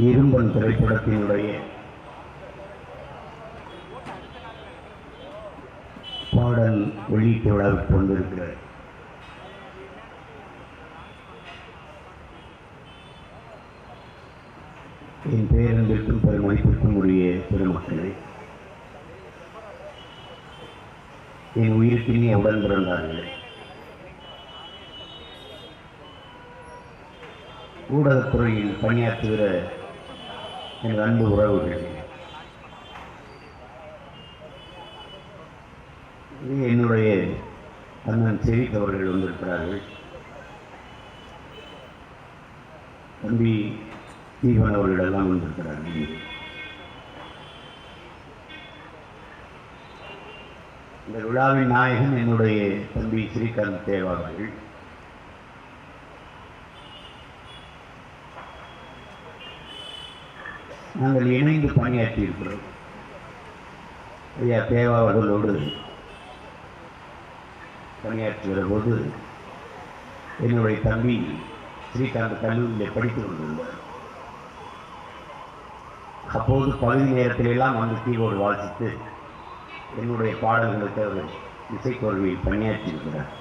இரும்பன் திரைப்படத்தினுடைய பாடல் வெளியீட்டு விழாவுக்கு கொண்டிருக்கிறார். என் பேரன்பிற்கும் பெருமதிப்பிற்கும் உரிய பெருமக்களே, என் உயிருக்கினிய உடன் பிறந்தார்களே, ஊடகத்துறையில் பணியாற்றுகிற என் அன்பு உறவுகளே, என்னுடைய அண்ணன் செரிக் அவர்கள் வந்திருக்கிறார்கள். தம்பி தீபன் அவர்களெல்லாம் வந்திருக்கிறார்கள். இந்த விழாவின் நாயகன் என்னுடைய தம்பி ஸ்ரீகாந்த் தேவா அவர்கள். நாங்கள் இணைந்து பணியாற்றியிருக்கிறோம். ஐயா தேவா அவர்களோடு பணியாற்றுகிற போது என்னுடைய தம்பி ஸ்ரீகாந்த் கல்லூரியில் படித்துக் கொண்டிருந்தார். அப்போது பகுதி நேரத்திலெல்லாம் வந்து கீபோர்டு வாசித்து என்னுடைய பாடல்களுக்கு அவர் இசைக்கருவியில் பணியாற்றியிருக்கிறார்.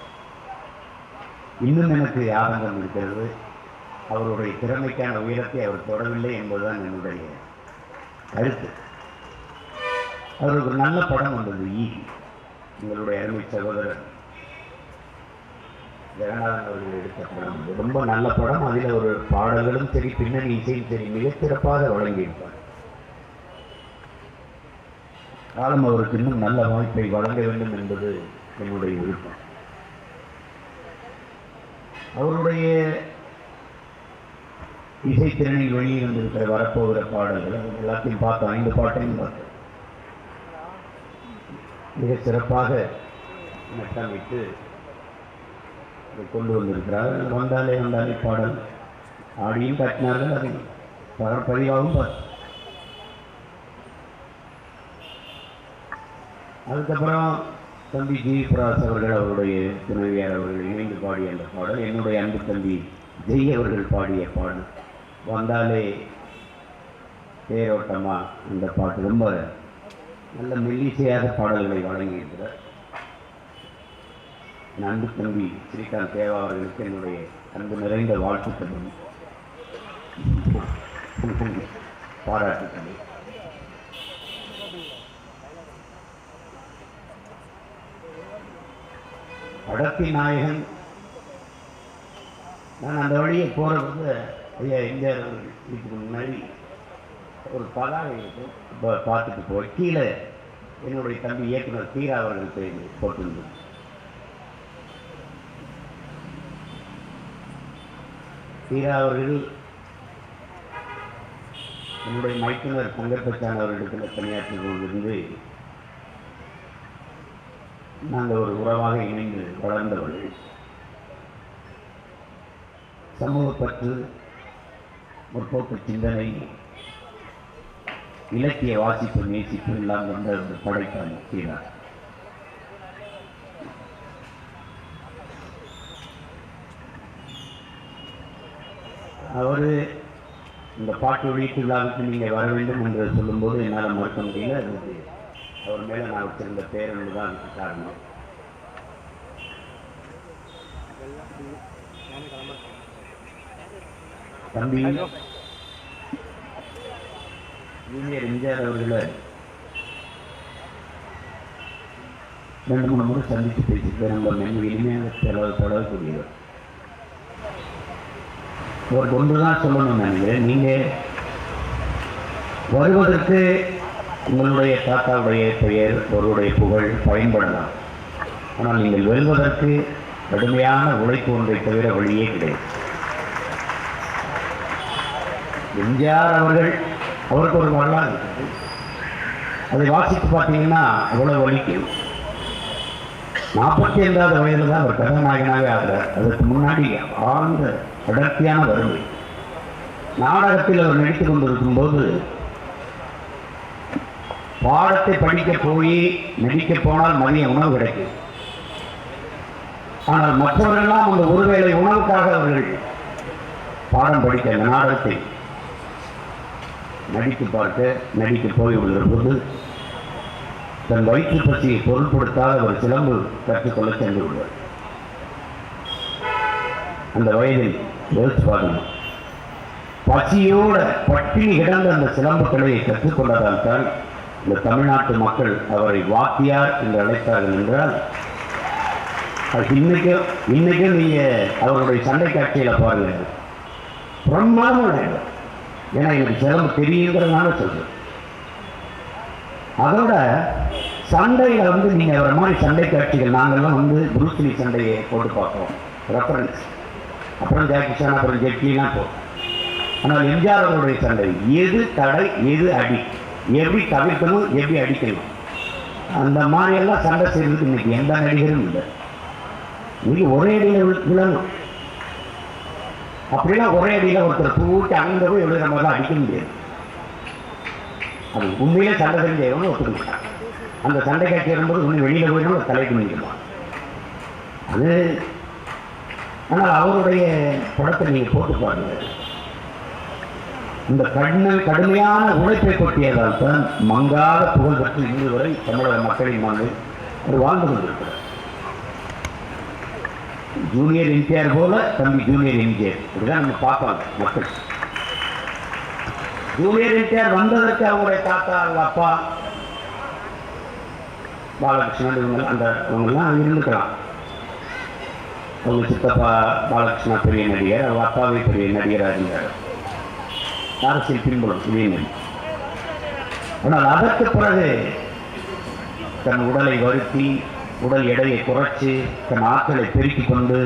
இன்னும் எனக்கு ஆனந்தம் இருக்கிறது. அவருடைய திறமைக்கான உயரத்தை அவர் தொடவில்லை என்பதுதான் என்னுடைய கருத்து. அவருக்கு ஒரு நல்ல படம் வந்தது, எங்களுடைய அருமை சகோதரர் ஜெகநாதன் அவர்கள் எடுத்த படம். ரொம்ப நல்ல படம். அதில் ஒரு பாடல்களும் சரி, பின்னணி இசையும் சரி, மிகச் சிறப்பாக வழங்கியிருப்பார். காலம் அவருக்கு இன்னும் நல்ல வாய்ப்பை வழங்க வேண்டும் என்பது என்னுடைய விருப்பம். அவருடைய இசைத்திறனில் வெளியே வந்திருக்கிற வரப்போகிற பாடல்கள் எல்லாத்தையும் பார்த்தோம். 5 பாட்டையும் பார்த்தோம். மிக சிறப்பாக நட்டமைத்து கொண்டு வந்திருக்கிறார். வந்தாலே வந்தாலே பாடல் ஆடியும் காட்டினார்கள். அதை பதிவாகவும் பார்த்தோம். அதுக்கப்புறம் தம்பி ஜி பிராஸ் அவர்கள், அவருடைய துணைவியார் அவர்கள் இணைந்து பாடிய அந்த பாடல், என்னுடைய அன்பு தம்பி ஜெய் அவர்கள் பாடிய பாடல் வந்தாலே தேரோட்டமா, அந்த பாட்டு ரொம்ப நல்ல மெல்லிசையாக பாடல்களை வழங்கியிருக்கிறார். என் அன்பு தம்பி ஸ்ரீகாந்த் தேவா அவர்களுக்கு என்னுடைய அன்பு நிறைந்த வாழ்த்துக்களும் பாராட்டுக்கள். படத்தின் நாயகன் நான் அந்த வழியை போகிறது. ஐயா எம்ஜிஆர் அவர்கள் வீட்டுக்கு முன்னாடி ஒரு பதாகை இருக்கும், பார்த்துட்டு போய் கீழே என்னுடைய தம்பி இயக்குனர் தீரா அவர்கள் பேர் போட்டிருந்தது. தீரா அவர்கள் என்னுடைய மைத்துனர் பங்கற்பச்சான் அவர்களிடத்தில் பணியாற்றி கொண்டிருந்து நாங்கள் ஒரு உறவாக இணைந்து வளர்ந்தவர்கள். சமூகப்பற்று, முற்போக்கு சிந்தனை, இலக்கிய வாசிப்பு, நேசிப்பு எல்லாம் கொண்ட ஒரு படைப்பாளி தீரா. அவர் இந்த பாட்டு வெளியீட்டு விழாவுக்கு நீங்கள் வர வேண்டும் என்று சொல்லும்போது என்னால் மறுக்க முடியல. அது அவர் மேலே நான் வச்சிருந்த பேரன்பு தான் காரணம். தம்பி ஜூனியர் எம்ஜிஆர் அவர்களை 2-3 முறை சந்தித்து பேசியிருக்கார். நம்ம மென் இனிமையாக தொடரக்கூடியவர். ஒரு ஒன்று தான் சொல்லணும்னு நினைக்கிறேன். நீங்கள் வருவதற்கு உங்களுடைய தாத்தாவுடைய பெயர், அவருடைய புகழ் பயன்படலாம். ஆனால் நீங்கள் வெல்வதற்கு கடுமையான உழைப்பு ஒன்றை தவிர வழியே கிடையாது. எம்ஜிஆர் அவர்கள், அவருக்கு ஒரு வரலாறு இருக்குது. அதை வாசித்து பார்த்தீங்கன்னா அவ்வளோ வலிக்கும். 45வது வயதில் தான் அவர் கதாநாயகனாக ஆகிறார். அதற்கு முன்னாடி ஆழ்ந்த அடர்த்தியான வறுமை. நாடகத்தில் அவர் நடித்து கொண்டிருக்கும் போது பாடத்தை படிக்க போய் நடிக்க போனால் மதிய உணவு கிடைக்கும். ஆனால் மற்றவர்களெல்லாம் அந்த ஒருவேளை உணவுக்காக அவர்கள் பாடம் படிக்க அந்த நாடகத்தை நடிக்க போய் விடுகிற போது தன் வயிற்று பசியை பொருட்படுத்தாத ஒரு சிலம்பு கற்றுக்கொள்ள சென்று விடுவார். அந்த வயதில் யோசிச்சு பார்க்கணும், பசியோட பட்டினி கிடந்த அந்த சிலம்பு கலையை கற்றுக்கொண்டதால் தான் இந்த தமிழ்நாட்டு மக்கள் அவரை வாத்தியார் என்று அழைத்தார்கள் என்றால், இன்னைக்கும் நீங்க அவருடைய சண்டை காட்சியில பாருங்க, பிரம்மாதம். ஏன்னா எனக்கு சிலம்பு தெரியுங்கிறதுனால சொல்றேன். அதோட சண்டையில நீங்க அவரை மாதிரி சண்டை காட்சிகள் நாங்கள்லாம் புரூஸ்லி சண்டையை போட்டு பார்ப்போம் ரெஃபரன்ஸ், அப்புறம் ஜாக்கி சான், அப்புறம் ஜெட்லிலாம் போகும். ஆனால் எம்ஜிஆர் அவருடைய சண்டை எது தடை எது அடி, எப்படி தவிர்க்கணும் எப்படி அடிக்கணும், அந்த மாதிரியெல்லாம் சண்டை செய்யறதுக்கு இன்னைக்கு எந்த நடிகரும் இல்லை. இன்னைக்கு ஒரே அடியில் விழணும், அப்படிலாம் ஒரே அடியில் ஒருத்தர் தூக்கி அங்கே போய் எழுதுற மாதிரிலாம் அடிக்க முடியாது. அது உண்மையிலே சண்டை செஞ்சவங்க ஒத்துக்க மாட்டாங்க. அந்த சண்டை காட்சி வரும்போது ஒன்று வெளியில் போயிடும் தலைக்கு முடிக்கலாம் அது. ஆனால் அவருடைய படத்தை நீங்கள் போட்டு பாருங்க, இந்த கடுமையான உழைப்பை கொட்டியதால் தான் மங்காத புகழ் பெற்று இன்று வரை தமிழக மக்களின் மனதில் அவர் வாழ்ந்து கொண்டிருக்கிறார். ஜூனியர் என்டிஆர் போல தம்பி ஜூனியர் எம்ஜிஆர், இப்படிதான் நம்ம பார்ப்பாங்க மக்கள். ஜூனியர் என்டிஆர் வந்ததற்கு அவங்களுடைய தாத்தா, அவங்க அப்பா பாலகிருஷ்ணன், இவங்கெல்லாம் இருந்துக்கலாம். அவங்க சித்தப்பா பாலகிருஷ்ணா பெரிய நடிகர், அவங்க அப்பாவே பெரிய நடிகராக இருந்தார். அரசியல் பின்புலம் இதே மாதிரி. ஆனால் அதற்கு பிறகு தன் உடலை வருத்தி உடல் எடையை குறைச்சி தன் ஆட்களை பெருக்கிக் கொண்டு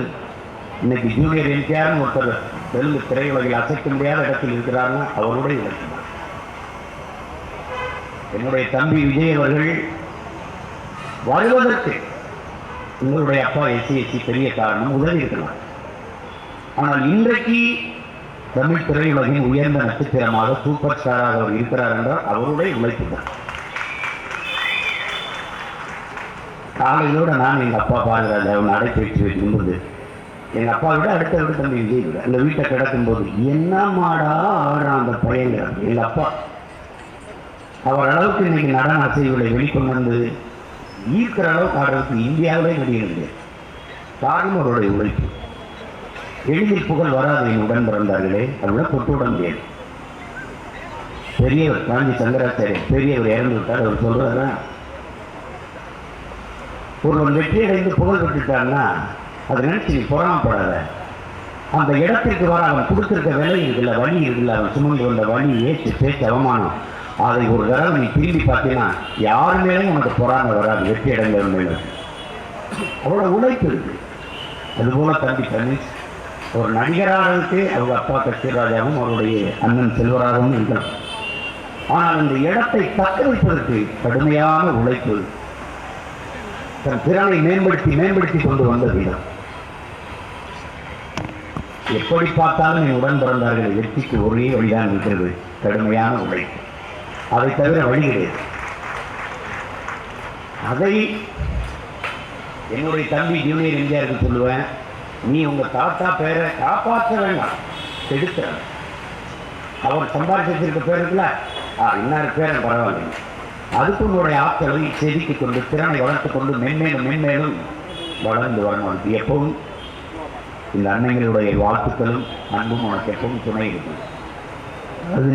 இன்னைக்கு ஜூனியர் என்டிஆர் ஒருத்தர் தெலுங்கு திரையுலகில் அசைக்க முடியாத இடத்தில் இருக்கிறார்கள். அவருடைய இலக்கு என்னுடைய தம்பி விஜய் அவர்கள் வருவதற்கு உங்களுடைய அப்பா எஸ்சி பெரிய காரணம், உதவி இருக்கலாம். ஆனால் இன்றைக்கு தமிழ் திரையுலகின் உயர்ந்த நட்சத்திரமாக சூப்பர் ஸ்டாராக அவர் இருக்கிறார் என்றால் அவருடைய உழைப்பு தான். காலையோட நான் எங்கள் அப்பா பாருகிறாரு, அவன் நடைபயிற்சி வைக்கும்போது எங்கள் அப்பா விட அடுத்த விட தம்பி விஜய் விட அந்த வீட்டை கிடக்கும்போது என்ன மாடா ஆடுறான் அந்த பையங்கிறாங்க எங்கள் அப்பா. அவர் அளவுக்கு இன்னைக்கு நடன அசைவுகளை வெளிக்கொண்டு வந்து ஈர்க்கிற அளவுக்கு ஆடுறதுக்கு இந்தியாவிலே நடிகர் கிடையாது. காரணம் அவருடைய உழைப்பு. எளிதில் புகழ் வராது என் உடன் பிறந்தார்களே, அதோட தொட்டு விட முடியாது. பெரியவர் காஞ்சி சங்கராச்சாரியர் பெரியவர் இறந்து விட்டார். அவர் சொல்றாரு, ஒருவன் வெற்றி அடைந்து புகழ் பெற்றுட்டான்னா அதை நினைச்சு நீ பொறாமப்படாத. அந்த இடத்திற்கு வர அவன் கொடுத்திருக்க விலை இருக்குல்ல, வழி இருக்குல்ல, அவன் சுமந்து கொண்ட வழி ஏற்று பேச்சு அவமானம், அதை ஒரு தடவை நீ திரும்பி பார்த்தீங்கன்னா யார் மேலேயும் உனக்கு பொறாமை வராது. வெற்றி அடைந்தவன் மேலே அவ்வளோ உழைப்பு இருக்கு. அதுபோல தம்பி கணேஷ் ஒரு நடிகராகவுக்கு அவங்க அப்பா கட்சிராஜாவும் அவருடைய அண்ணன் செல்வராகவும் இருக்கிறார். ஆனால் இந்த இடத்தை தக்க வைப்பதற்கு கடுமையான உழைப்பு, தன் திறனை மேம்படுத்தி கொண்டு வந்த விதம். எப்படி பார்த்தாலும் என் உடன் பிறந்தார்கள் வெற்றிக்கு ஒரே வழிதான் இருக்கிறது, கடுமையான உழைப்பு. அதை தவிர வழி கிடையாது. அதை என்னுடைய தம்பி ஜூனியர் எம்ஜிஆருக்கு சொல்லுவேன், நீ உங்கள் தாத்தா பேரை காப்பாற்ற வேண்டாம், எடுத்த அவர் சம்பாதிச்சிருக்க பேர் இருக்குல்ல, இன்னார் பேரை பரவாயில்லை, அதுக்கு உங்களுடைய ஆட்களை செதுக்கிக் கொண்டு திறனை வளர்த்து கொண்டு மென்மேலும் வளர்ந்து வரணும். அதுக்கு எப்பவும் இந்த அன்னைகளுடைய வாழ்த்துக்களும் அன்பும் உனக்கு எப்பவும் துணை இருக்கும். அது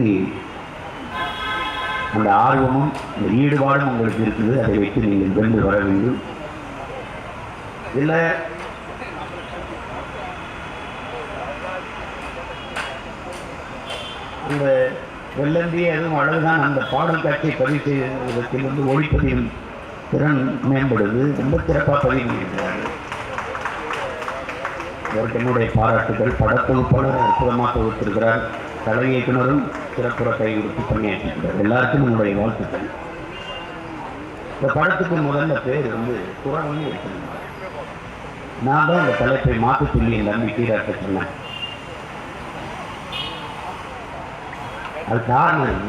அந்த ஆர்வமும் இந்த ஈடுபாடும் உங்களுக்கு இருக்குது. அதை வைத்து நீங்கள் வென்று வர வேண்டும். இல்லை அந்த வெள்ளந்தி அதுவும் அழகுதான் அந்த பாடல் காட்சியை பதிவு செய்வதற்கு ஒளிப்பதியும் திறன் மேம்படுது. ரொம்ப சிறப்பாக பதிவு செய்கிறார்கள். அவருக்கு என்னுடைய பாராட்டுகள். படத்தொகுப்பாளர் அற்புதமாக தொகுத்திருக்கிறார். கலை இயக்குனரும் சிறப்புற கை கொடுத்து பணியாற்றிருக்கிறார். எல்லாருக்கும் என்னுடைய வாழ்த்துக்கள். இந்த படத்துக்கு முதல்ல பேர் குரவன்னு வச்சிருந்தாங்க. நான் தான் அந்த தலைப்பை மாற்ற சொல்லி என் தம்பி கீழாட்ட சொன்னேன். அது காரணம்,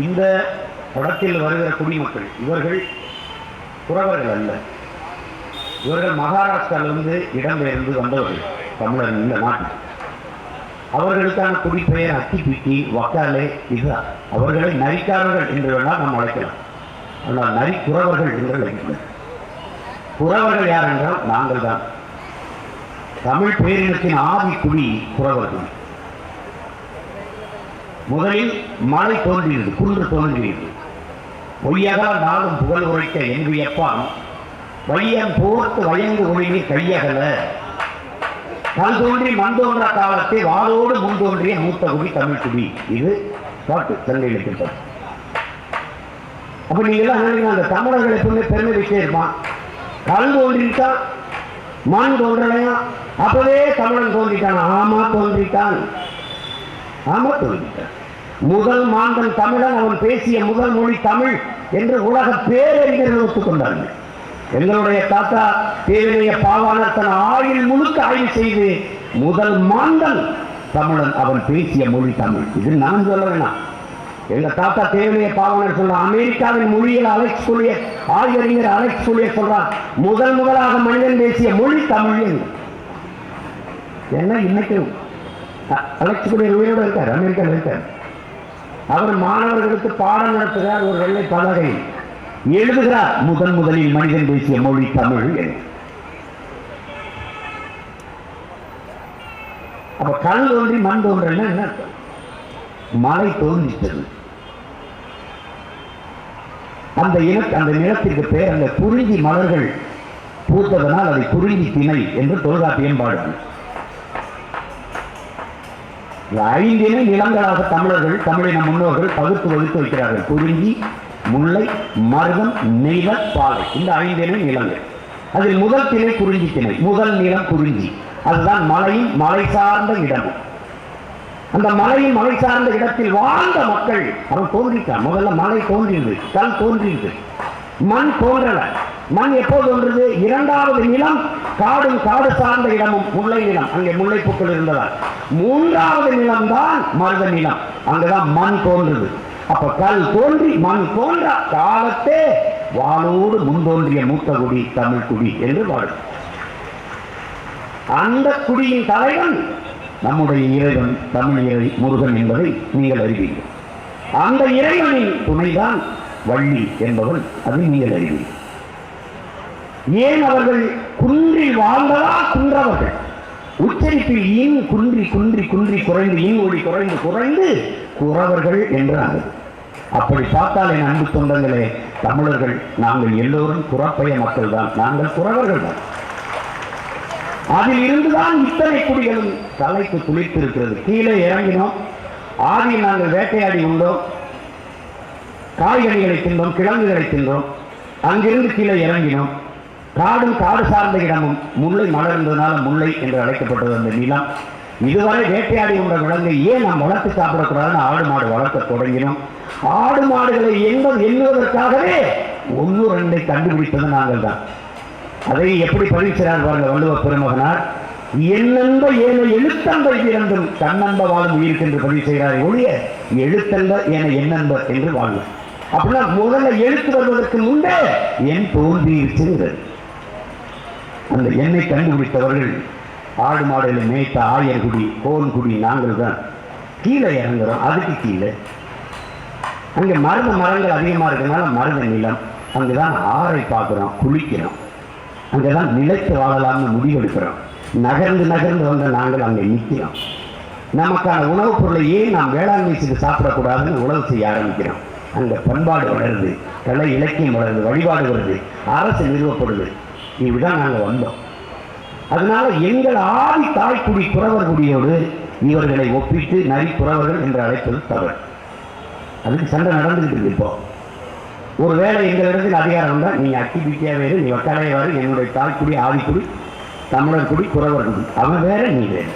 இந்த படத்தில் வருகிற குடிமக்கள் இவர்கள் குறவர்கள் அல்ல. இவர்கள் மகாராஷ்டிராவிலிருந்து இடம்பெயர்ந்து வந்தவர்கள் தமிழர் இந்த நாட்டில். அவர்களுக்கான குடிப்பெயர் அத்திப்பிக்கி, வக்காலே. இதுதான். அவர்களை நரிக்காரர்கள் என்று வேணால் நாம் அழைக்கலாம். ஆனால் நரி குறவர்கள் என்று அழைக்கலாம். குறவர்கள் யார் என்றால் நாங்கள் தான். தமிழ் பேரினத்தின் ஆதி குடி குறவர்கள். முதலில் மலை தோன்றியது, குன்று தோன்றியது. பொய்யகா நாளும் புகழ் உரைக்க என்பியப்பான் வையம் போர்த்து வயங்கு ஒளிவி கையகல கல் தோன்றி மண் தோன்ற காலத்தை வாளோடு முன் தோன்றிய மூத்த குடி தமிழ் குடி. இது பாட்டு தங்கை இலக்கியம். அப்ப நீங்க எல்லாம் அந்த தமிழர்கள் எப்பவுமே பெருமை வச்சே இருப்பான். கல் தோன்றிட்டா மண் தோன்றலையா, அப்பவே தமிழன் தோன்றிட்டான். ஆமா தோன்றிட்டான், ஆமா தோன்றிட்டான். முதல் மாந்தன் தமிழன், அவன் பேசிய முதல் மொழி தமிழ் என்று உலக பேரறிஞர்கள் ஒத்துக்கொண்டார்கள். எங்களுடைய தாத்தா தேவனைய பாவாணர் தன் ஆயுள் முழுக்க ஆய்வு செய்து முதல் மாந்தன் தமிழன், அவன் பேசிய மொழி தமிழ். இது நான் சொல்ல வேணாம். எங்க தாத்தா தேவனைய பாவாணர் சொல்ற, அமெரிக்காவின் மொழியில் அலெக்ஸ் கூலியர், ஆய்வறிஞர் அலெக்ஸ் கூலியர் சொல்றார், முதலாக மனிதன் பேசிய மொழி தமிழ் என்று. என்ன இன்னைக்கு அலெக்ஸ் கூலியர் உயிரோடு இருக்கார், அமெரிக்காவில் இருக்கார். அவர் மாணவர்களுக்கு பாடம் நடத்துகிறார். ஒரு வெள்ளை பலகை எழுதுகிறார், முதலில் மனிதன் பேசிய மொழி தமிழ். அப்ப கல் தோன்றி மண் தோன்றல் என்ன? மலை தோன்றிட்டது. அந்த நிலத்திற்கு பேர் அந்த குறிஞ்சி மலர்கள் பூத்ததனால் அதை குறிஞ்சி திணை என்று தொல்காப்பியம் பாடுகிறார். 5 இன நிலங்களாக தமிழர்கள், தமிழின முன்னோர்கள் பகுத்து வகுத்து வைக்கிறார்கள். குறிஞ்சி, முல்லை, மருதம், நெய்தல், பாலை. இந்த 5 இன நிலங்கள். அதில் முதல் திணை குறிஞ்சி திணை. முதல் நிலம் குறிஞ்சி. அதுதான் மலையும் மலை சார்ந்த இடமும். அந்த மலையும் மலை சார்ந்த இடத்தில் வாழ்ந்த மக்கள் அவன் தோன்றிட்டான். முதல்ல மலை தோன்றியது, கல் தோன்றியது, மண் தோன்றல. மண் எப்போது தோன்றது? இரண்டாவது நிலம் காடும் காடு சார்ந்த இடமும் முல்லை நிலம், அங்கே முல்லை பூக்கள் இருந்ததால். மூன்றாவது நிலம் தான் மருத நிலம், அங்குதான் மண் தோன்றுது. அப்ப கல் தோன்றி மண் தோன்ற காலத்தே வாளோடு முன்தோன்றிய மூத்த குடி தமிழ் குடி என்று வாழும். அந்த குடியின் தலைவன் நம்முடைய இறைவன், தமிழ் இறை முருகன் என்பதை நீங்கள் அறிவீர்கள். அந்த இறைவனின் துணைதான் வள்ளி என்பவன், அதை நீங்கள் அறிவீர்கள். ஏன் அவர்கள் குன்றில் வாழ்ந்ததா? குன்றவர்கள் உச்சரிப்பில் இன் குன்றி குன்றி குன்றி குறைந்து, இன் ஒளி குறைந்து குறைந்து குறவர்கள் என்றாங்க. அப்படி பார்த்தால் என் அன்பு தொண்டங்களே, தமிழர்கள் நாங்கள் எல்லோரும் குறப்பைய மக்கள் தான், நாங்கள் குறவர்கள் தான். அதில் இருந்துதான் இத்தனை குடிகளும் தலைக்கு துளித்திருக்கிறது. கீழே இறங்கினோம், ஆதியில் நாங்கள் வேட்டையாடி உண்டோம், காய்கறிகளை தின்றோம், கிழங்குகளை தின்றோம். அங்கிருந்து கீழே இறங்கினோம். காடும் காடு சார்ந்த இடமும் முல்லை மலர்ந்ததுனால முல்லை என்று அழைக்கப்பட்டது அந்த நிலம். இதுவரை வேட்டையாடி உள்ள விலங்கை ஏன் நாம் வளர்த்து சாப்பிடக்கூடாதுன்னு ஆடு மாடு வளர்க்க தொடங்கினோம். ஆடு மாடுகளை எண்ணுவதற்காகவே 1, 2 கண்டுபிடித்தது நாங்கள் தான். அதை எப்படி பதிவுகிறார் பாருங்க வள்ளுவ பெருமகனார். எண்ணென்ப ஏன எழுத்தன்ப இரண்டும் தன்னன்ப வாழும் உயிருக்கு என்று பதிவு செய்கிறார். ஒழிய எழுத்தன்ப ஏன எண்ணென்ப என்று வாழும். அப்படின்னா முதல்ல எழுத்து வருவதற்கு முன்பே என் தோன்றியிருக்கிறது. அந்த எண்ணை கண்டுபிடித்தவர்கள் ஆடு மாடுகளை மேய்த்த ஆயர்குடி, கோன்குடி நாங்கள் தான். கீழே இறங்குறோம், அதுக்கு கீழே அங்கே மருத மரங்கள் அதிகமாக இருக்கிறதுனால மருத நிலம். அங்கேதான் ஆறை பார்க்குறோம், குளிக்கிறோம், அங்கேதான் நிலைத்து வாழலாம்னு முடிவெடுக்கிறோம். நகர்ந்து நகர்ந்து வந்த நாங்கள் அங்கே நிற்கிறோம். நமக்கான உணவுப் பொருளை ஏன் நாம் வேளாண்மை செய்து சாப்பிடக்கூடாதுன்னு உணவு செய்ய ஆரம்பிக்கிறோம். அங்கே பண்பாடு வளருது, கலை இலக்கியம் வளருது, வழிபாடு வருது, அரசு நிறுவப்படுது. இப்படிதான் நாங்கள் வந்தோம். அதனால எங்கள் ஆதி தாய்க்குடி குறவர் குடியோடு இவர்களை ஒப்பிட்டு நரி குறவர்கள் என்று அழைப்பது தவறு. அதுக்கு சண்டை நடந்துகிட்டு இருக்கு. இப்போ ஒருவேளை எங்களிடத்தில் அதிகாரம் தான், நீ அக்கி பிக்கியா வேறு, நீ வக்காலையே வேறு, என்னுடைய தாய்க்குடி ஆதிக்குடி தமிழர் குடி குறவர் குடி, அவன் வேற நீ வேறு.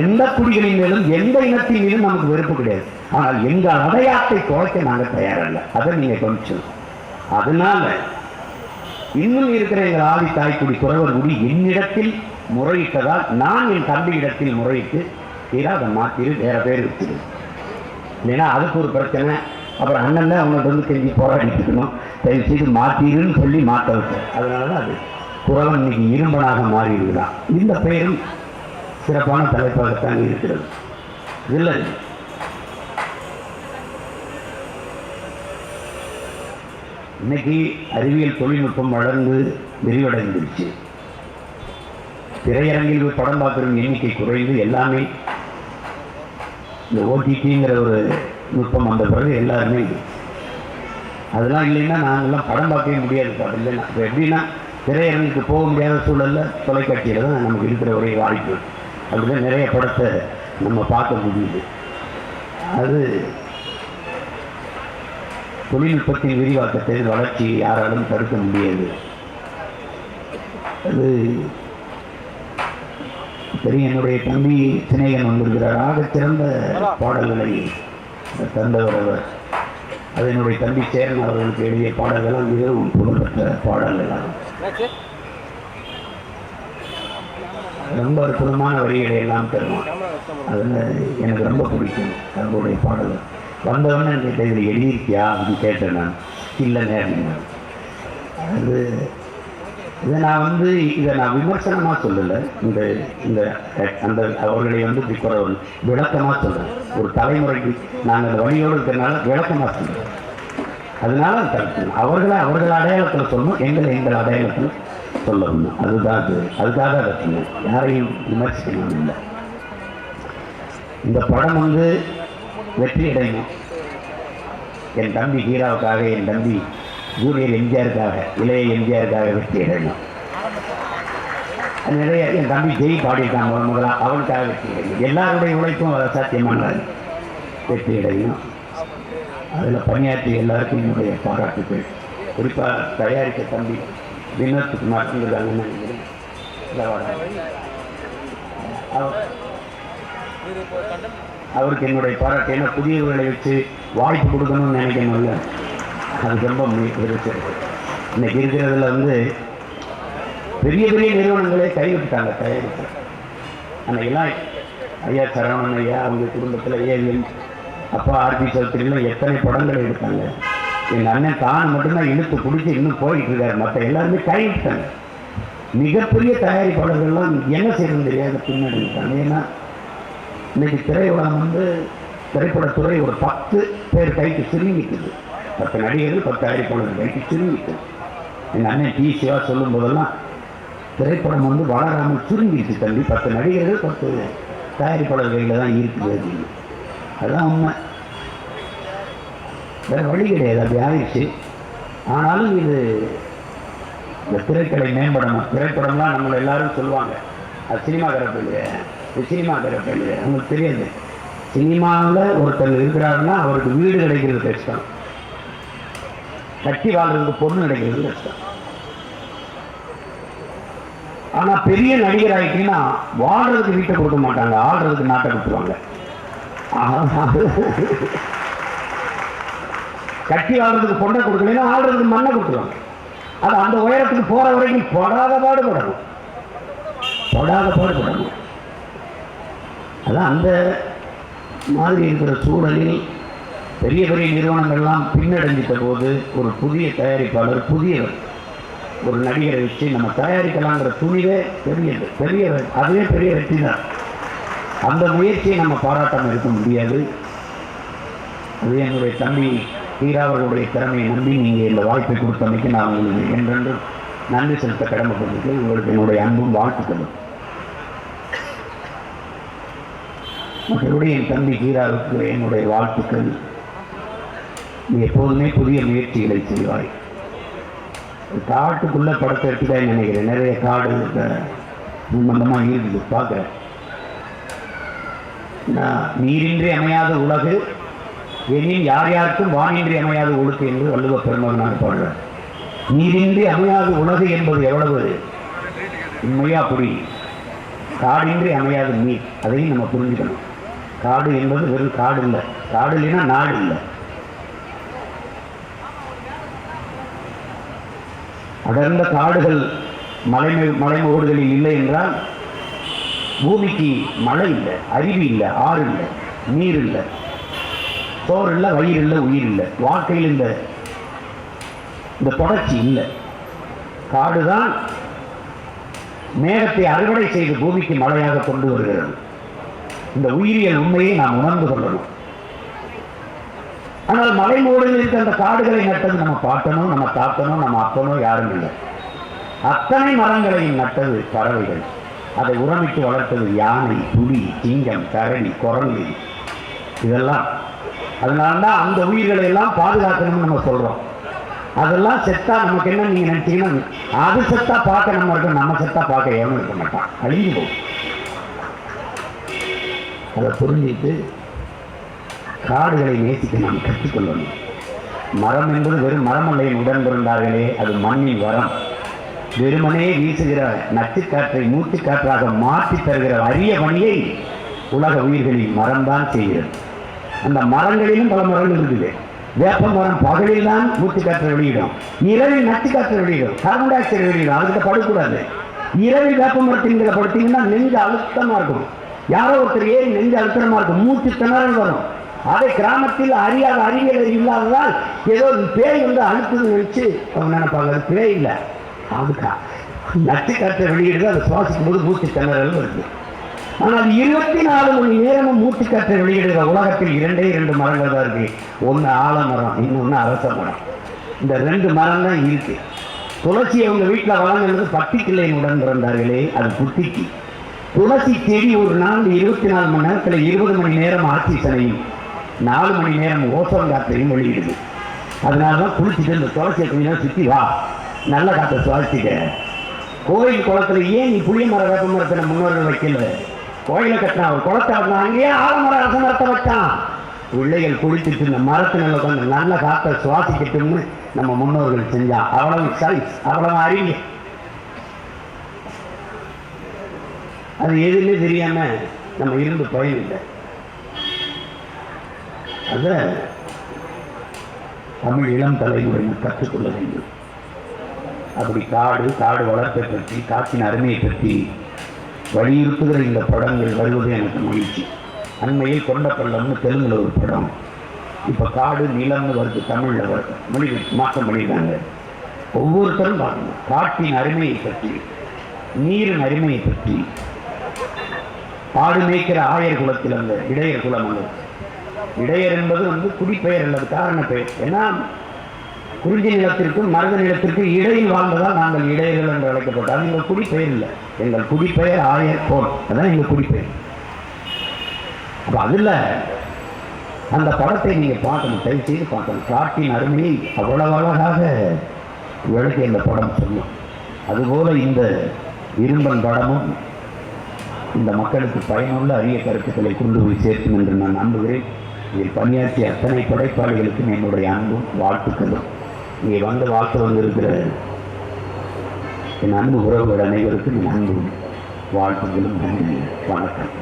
எந்த குடிகளின் மேலும் எந்த இனத்தின் மீதும் நமக்கு வெறுப்பு கிடையாது. ஆனால் எங்கள் அடையாளத்தை குறைக்க நாங்கள் தயாரல்ல, அதை நீங்க கொஞ்சம். அதனால இன்னும் இருக்கிற எங்கள் ஆதி தாய்க்குடி குறவர் குடி என்னிடத்தில் முறையிட்டதால் நான் என் தம்பி இடத்தில் முறையிட்டு அதை மாற்றிடு, வேற பேர் வச்சிரு. இல்லைன்னா அதுக்கு ஒரு பிரச்சனை. அப்புறம் அண்ணன் தான் அவங்கள்ட்ட வந்து செஞ்சு போராடிட்டு இருக்கணும், தயவு செய்து மாற்றிடுன்னு சொல்லி மாற்ற வச்சேன். அதனால தான் அது குறவன் இன்னைக்கு இரும்பனாக மாறிடுதான். இந்த பெயரும் சிறப்பான தலைப்பாகத்தான் இருக்கிறது. இல்லை, இன்னைக்கு அறிவியல் தொழில்நுட்பம் வளர்ந்து விரிவடைந்துருச்சு. திரையரங்கில் படம் பார்க்குற எண்ணிக்கை குறைந்து எல்லாமே இந்த ஓடிடிங்கிற ஒரு நுட்பம் வந்த பிறகு எல்லாருமே அதெல்லாம் இல்லைன்னா நாங்கள்லாம் படம் பார்க்கவே முடியாது. அது இல்லைன்னா இப்போ எப்படின்னா திரையரங்குக்கு போக முடியாத சூழலில் தொலைக்காட்சியில் தான் நமக்கு இருக்கிற ஒரே வாய்ப்பு. அப்படிதான் நிறைய படத்தை நம்ம பார்க்க முடியுது. அது தொழில்நுட்பத்தின் விரிவாக்கத்தை வளர்ச்சி யாராலும் தடுக்க முடியாது. அது பெரிய என்னுடைய தம்பி சிநேகன் வந்திருக்கிறார். ஆக சிறந்த பாடல்களை தந்தவர் அவர். அது என்னுடைய தம்பி சேரன் அவர்களுக்கு எழுதிய பாடல்களாம் மிகவும் புகழ்பெற்ற பாடல்களாகும். ரொம்ப அற்புதமான வரிகளை எல்லாம் தருவான். அதில் எனக்கு ரொம்ப பிடிக்கும் அவருடைய பாடல்கள். வந்தவொடனே எனக்கு இதில் எழுதியிருக்கியா அப்படின்னு கேட்டேன் நான். இல்லை நேரம் அது இதை நான் இதை நான் விமர்சனமாக சொல்லலை. இந்த அந்த அவர்களை விளக்கமாக சொல்கிறேன். ஒரு தலைமுறைக்கு நாங்கள் அந்த வழியோடு இருக்கிறதுனால விளக்கமாக சொல்கிறோம். அதனால தடுக்கணும். அவர்கள் அடையாளத்தில் சொல்லணும், எங்கள் அடையாளத்தில் சொல்லணும். அதுதான் அதுக்காக அதை சொன்னேன். யாரையும் விமர்சிக்கணும் இல்லை. இந்த படம் வெற்றி அடையணும். என் தம்பி ஹீராவுக்காக, என் தம்பி ஜூனியர் எம்ஜிஆருக்காக, இளைய எம்ஜிஆருக்காக வெற்றி அடையணும். நிறைய என் தம்பி ஜெய் பாடியிருக்காங்க முதலாக, அவனுக்காக வெற்றி அடையணும். எல்லாருடைய உழைப்பும் அதை சாத்தியமான வெற்றி அடையணும். அதில் பணியாற்றிய எல்லாருக்கும் என்னுடைய பாராட்டுகள். குறிப்பாக தயாரித்த தம்பி வினோத்துக்கு மாற்றிருக்காங்கன்னு நினைக்கிறேன். அவருக்கு என்னுடைய பாராட்டு. ஏன்னா புதியவர்களை வச்சு வாய்ப்பு கொடுக்கணும்னு நினைக்கணும்ல, அது ரொம்ப முயற்சி. இன்னைக்கு இருக்கிறதுல பெரிய பெரிய நிறுவனங்களே கைவிட்டாங்க தயாரிப்பு. அன்னைக்கெல்லாம் ஐயா சரவணன் ஐயா அவங்க குடும்பத்தில் ஏவிஎம் அப்பா ஆர்பி சௌத்ரிலாம் எத்தனை படங்கள் எடுத்தாங்க. எங்கள் அண்ணன் தான் மட்டும்தான் இழுத்து பிடிச்சி இன்னும் போயிட்டு இருக்காரு. மற்ற எல்லாருமே கைவிட்டாங்க. மிகப்பெரிய தயாரிப்பாளர்கள்லாம் என்ன செய்யணும் தெரியாத பின்னாடி இருக்காங்க. ஏன்னா இன்னைக்கு திரையுலகம் திரைப்படத்துறை ஒரு 10 பேர் கைக்கு சுருங்கிக்குது. 10 நடிகர்கள் 10 தயாரிப்பாளர்கள் கைக்கு சுருங்கிக்குது. எங்கள் அண்ணன் டி சிவா சொல்லும் போதெல்லாம் திரைப்படம் வளராமல் சுருங்கிடுச்சு தம்பி. 10 நடிகர்கள் 10 தயாரிப்பாளர் கையில் தான் இருக்குது அப்படின்னு. அதுதான் உண்மை. வேறு வழி கிடையாது, அப்படி ஆயிடுச்சு. ஆனாலும் இந்த திரைக்கலை மேம்படணும். திரைப்படம்லாம் நம்மளை எல்லாரும் சொல்லுவாங்க அது சினிமாகிராஃபி இல்லையா, இது சினிமாகிராஃபி இல்லையா. அவங்களுக்கு தெரியாது. சினிமாவில் ஒருத்தர் இருக்கிறாருன்னா அவருக்கு வீடு கிடைக்கிறது கஷ்டம், கட்டி வாழ்றதுக்கு பொண்ணு கிடைக்கிறது கஷ்டம். ஆனால் பெரிய நடிகர் ஆகிட்டீங்கன்னா வாழ்றதுக்கு வீட்டை கொடுக்க மாட்டாங்க, ஆடுறதுக்கு நாட்டை கொடுத்துருவாங்க. கட்டி வாழ்றதுக்கு பொண்ணை கொடுக்கலன்னா ஆடுறதுக்கு மண்ணை கொடுத்துருவாங்க. அது அந்த உயரத்துக்கு போகிற வரைக்கும் படாத பாடுபடணும். அதான் அந்த மாதிரி இருக்கிற சூழலில் பெரிய பெரிய நிறுவனங்கள்லாம் பின்னடைஞ்சிட்ட போது ஒரு புதிய தயாரிப்பாளர், புதியவர், ஒரு நடிகரை வச்சு நம்ம தயாரிக்கலாங்கிற துணிவே பெரிய அதுவே பெரிய வெற்றி தான். அந்த முயற்சியை நம்ம பாராட்டாமல் இருக்க முடியாது. அது என்னுடைய தம்பி ஹீராவர்களுடைய திறமையை நம்பி நீங்கள் இந்த வாய்ப்பை கொடுத்தமைக்கு நான் உங்களுக்கு என்றென்று நன்றி செலுத்த கடமைப்பட்டிருக்கேன். உங்களுக்கு என்னுடைய அன்பும் வாழ்த்துக்களும். மற்றபடி என் தம்பி ஹீராவுக்கு என்னுடைய வாழ்த்துக்கள். நீ எப்போதுமே புதிய முயற்சிகளை செய்வாய். காட்டுக்குள்ளே படத்தை எடுத்துதான் நினைக்கிறேன். நிறைய காடு சம்பந்தமாக இருக்குது பார்க்குறேன். நீரின்றி அமையாத உலகு எனின் யார் யாருக்கும் வானின்றி அமையாத ஒழுக்கு என்று வள்ளுவ பெருமகனாக பாடுறார். நீரின்றி அமையாத உலகு என்பது எவ்வளவு உண்மையா புரி. காடின்றி அமையாத நீர், அதையும் நம்ம புரிஞ்சுக்கணும். காடு என்பது வெறும் காடு இல்லை, காடு இல்லைன்னா நாடு இல்லை. அடர்ந்த காடுகள் மலைமுகடுகளில் இல்லை என்றால் பூமிக்கு மழை இல்லை, அருவி இல்லை, ஆறு இல்லை, நீர் இல்லை, சோறு இல்லை, வயிறு இல்லை, உயிர் இல்லை. வாழ்க்கையில் இந்த தொடர்ச்சி இல்லை. காடு தான் மேகத்தை அறுவடை செய்து பூமிக்கு மழையாக கொண்டு வருகிறது. இந்த உயிரியல் உண்மையை நாம் உணர்ந்து கொள்ளணும். ஆனால் மலை மூலையில் இருக்க அந்த காடுகளை நட்டது நம்ம பாட்டனோ, நம்ம தாத்தனோ, நம்ம அப்பனோ யாரும் இல்லை. அத்தனை மரங்களையும் நட்டது பறவைகள். அதை உரமிட்டு வளர்த்தது யானை, புலி, சிங்கம், கரடி, குரங்கு. இதெல்லாம் அதனால்தான் அந்த உயிர்களை எல்லாம் பாதுகாக்கணும்னு நம்ம சொல்றோம். அதெல்லாம் செத்தா நமக்கு என்ன நீங்க நினைச்சீங்கன்னா, அது செத்தா பார்க்க நம்ம இருக்கோம், நம்ம செத்தா பார்க்க எவனும் இருக்க மாட்டான், அழிஞ்சு போகும். அதை புரிஞ்சிட்டு காடுகளை நேசிக்க நாம் கற்றுக்கொள்ளணும். மரம் என்பது வெறும் மரமல்லையின் உடன் பிறந்தார்களே, அது மண்ணின் வரம். வெறுமனே வீசுகிற நச்சுக்காற்றை மூச்சுக்காற்றாக மாற்றி தருகிற அரிய பணியை உலக உயிர்களின் மரம்தான் செய்கிறது. அந்த மரங்களிலும் பல மரங்கள் இருக்குது. வேப்ப மரம் பகலில் தான் மூச்சுக்காற்றை வெளியிடும், இரவில் நச்சுக்காற்றை வெளியிடும், கார்பன் டை ஆக்சைடு வெளியிடும். அதுக்கிட்ட படுக்கூடாது. இரவில் வேப்ப மரத்தின்களை படுத்தீங்கன்னா நெஞ்சு அழுத்தமாக இருக்கும். யாரோ ஒருத்தர் ஏறி நெஞ்சு அழுத்தமாக இருக்கும், மூச்சு திணறல் வரும். அதை கிராமத்தில் அறியாத அறிவியல் இல்லாததால் ஏதோ பேய் வந்து அழுத்துன்னு நினைச்சு அவங்க நினைப்பாங்க. அது பேய் இல்லை, அதுக்கா நச்சுக்காற்றை வெளியிடுது. அதை சுவாசிக்கும் போது மூச்சு திணறல் வருது. ஆனால் 24 மணி நேரமும் மூச்சுக்காற்றை வெளியிடுகிற உலகத்தில் 2 மரங்கள் தான் இருக்கு. ஒன்று ஆலமரம், இன்னொன்று அரச மரம். இந்த 2 மரம் தான் இருக்கு. துளசி அவங்க வீட்டில் வளர்ந்தது பட்டிக்கிளையின் உடன் பிறந்தார்களே, அது புத்திக்கு. துளசி செடி ஒரு நாள் 24 மணி நேரத்தில் 20 மணி நேரம் ஆக்சிஜனையும் 4 மணி நேரம் ஓசோன் காற்றையும் வெளியிடுது. அதனால தான் குளிச்சுட்டு இந்த துளசியை கொஞ்ச நேரம் சுற்றி வா, நல்ல காற்றை சுவாசிக்க. கோயில் குளத்துல ஏன் நீ புளிய மர வேப்ப மரத்தை முன்னோர்கள் வைக்கல? கோயிலை கட்டினா ஒரு குளத்தை வைக்கணும், அங்கேயே ஆலமரம் அரச மரத்தை வச்சான். பிள்ளைகள் குளிச்சுட்டு இந்த மரத்தினால கொஞ்சம் நல்ல காற்றை சுவாசிக்கட்டும்னு நம்ம முன்னோர்கள் செஞ்சான். அவ்வளவு சைஸ், அவ்வளவு அறிவு. அது எதுவுமே தெரியாம நம்ம இருந்து பயனில்லை. அத தமிழ் இளம் தலைமுறையில் கற்றுக்கொள்ள வேண்டும். அப்படி காடு வளர்ப்பை பற்றி, காற்றின் அருமையை பற்றி வலியுறுத்துகிற இந்த படங்கள் வருவது எனக்கு மகிழ்ச்சி. அண்மையில் கொண்ட பள்ளம்னு தெலுங்குல ஒரு படம், இப்போ காடு நிலம்னு வருது, தமிழில் வருது, மொழி மாற்றம் பண்ணியிருக்காங்க. ஒவ்வொருத்தரும் பார்க்கணும். காட்டின் அருமையை பற்றி, நீரின் அருமையை பற்றி. ஆடு மேய்க்கிற ஆயர் குலத்தில் அந்த இடையர் குலம், அந்த இடையர் என்பது வந்து குடிப்பெயர் அல்லது காரண பெயர். ஏன்னா குறிஞ்சி நிலத்திற்கும் மருத நிலத்திற்கும் இடையில் வாழ்ந்ததால் நாங்கள் இடையர்கள் என்று அழைக்கப்பட்டோம். அது எங்கள் குடிப்பெயர் இல்லை, எங்கள் குடிப்பெயர் ஆயர் கோல், அதான் எங்கள் குடிப்பெயர். அப்போ அதில் அந்த படத்தை நீங்கள் பார்க்கணும், தயவு செய்து பார்க்கணும். காட்டின் அருமையை அவ்வளவு அழகாக விளக்கி அந்த படம் சொல்லும். அதுபோல இந்த இரும்பன் படமும் இந்த மக்களுக்கு பயனுள்ள அரிய கருத்துக்களை கொண்டு போய் சேர்க்கும் என்று நான் நம்புகிறேன். இதில் பணியாற்றிய அத்தனை படைப்பாளிகளுக்கும் என்னுடைய அன்பும் வாழ்த்துக்களும். இங்கே வந்து வாழ்த்து வந்திருக்கிற என் அன்பு உறவுகள் அனைவருக்கும் என் அன்பும் வாழ்த்துக்களும் நன்றி, வணக்கம்.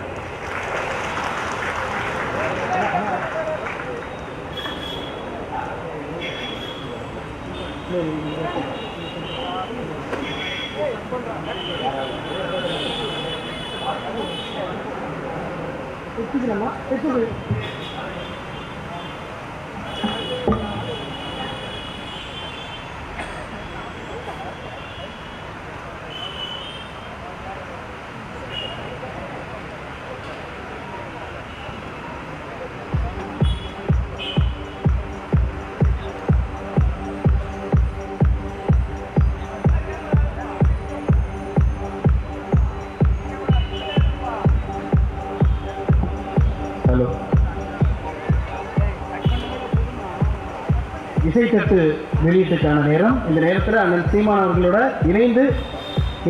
இசைத்தட்டு வெளியீட்டுக்கான நேரம். இந்த நேரத்தில் அண்ணன் சீமான் அவர்களோட இணைந்து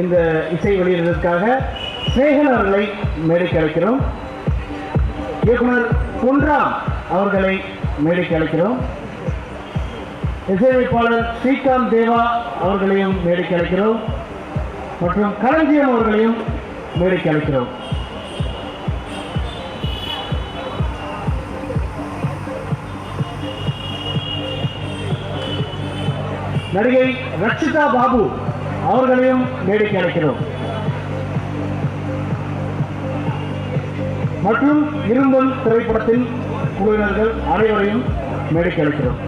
இந்த இசை வெளியிடுவதற்காக ஸ்நேகன் அவர்களை மேடைக்கு அழைக்கிறோம். இயக்குனர் பொன்ராம் அவர்களை மேடைக்கு அழைக்கிறோம். இசையமைப்பாளர் ஸ்ரீகாந்த் தேவா அவர்களையும் மேடைக்கு அழைக்கிறோம். மற்றும் களஞ்சியம் அவர்களையும் மேடைக்கு அழைக்கிறோம். நடிகை ரக்ஷிதா பாபு அவர்களையும் மேடைக்கு அழைக்கிறோம். மற்றும் இரும்பன் திரைப்படத்தின் குழுவினர்கள் அனைவரையும் மேடைக்கு அழைக்கிறோம்.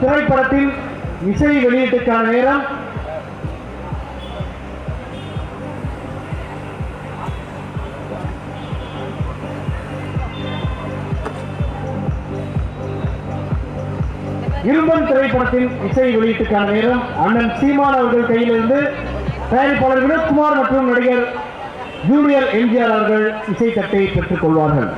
திரைப்படத்தின் இசை வெளியீட்டுக்கான நேரம் இரும்பன் திரைப்படத்தின் இசை வெளியீட்டுக்கான நேரம் அண்ணன் சீமான் அவர்கள் கையிலிருந்து தயாரிப்பாளர் வினோத்குமார் மற்றும் நடிகர் ஜூனியர் எம்ஜிஆர் அவர்கள் இசை தட்டை பெற்றுக் கொள்வார்கள்.